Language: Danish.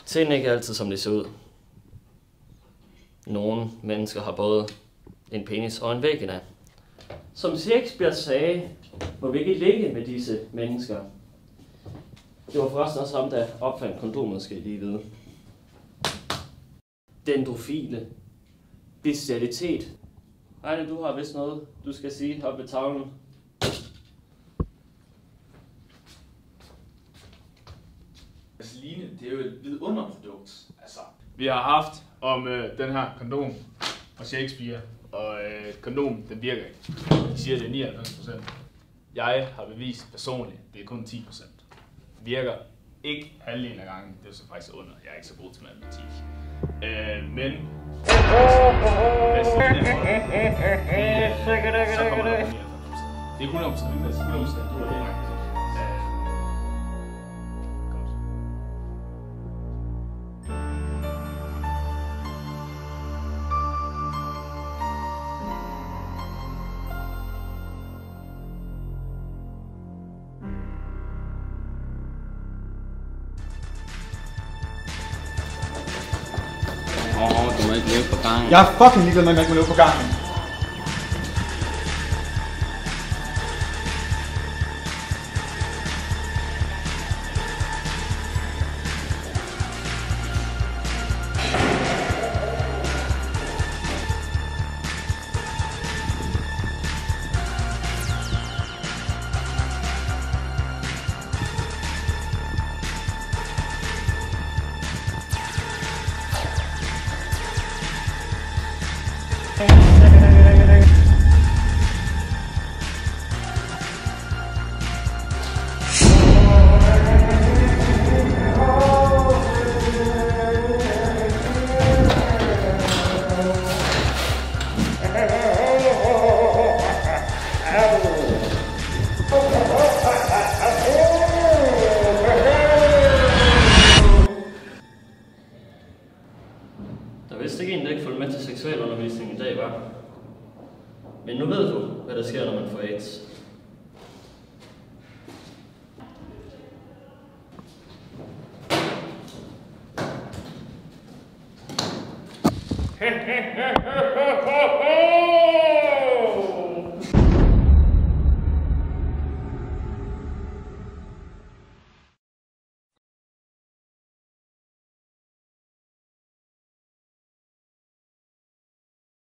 Tingene ikke altid, som de ser ud. Nogle mennesker har både en penis og en vagina. Som Shakespeare sagde, må vi ikke ligge med disse mennesker. Det var forresten også ham, der opfandt kondomet, skal I lige vide. Dendrofile. Bestialitet. Heine, du har vist noget, du skal sige oppe ved tavlen. Vaseline, det er jo et vidunderprodukt. Altså, vi har haft om den her kondom og Shakespeare, og kondom, den virker ikke. De siger, det er 99%. Jeg har bevist personligt, det er kun 10%. Virker ikke halvdelen af gangen, det er så faktisk under. Jeg er ikke så god til matematik. Men Vaseline så kommer der på 99%. Det er 100%. Du er det. Du må ikke leve på gangen. Jeg er fucking ligeglad med, at man ikke må leve på gangen. Der er vist ikke en, der ikke følger med til seksualundervisning i dag, var. Men nu ved du, hvad der sker, når man får AIDS.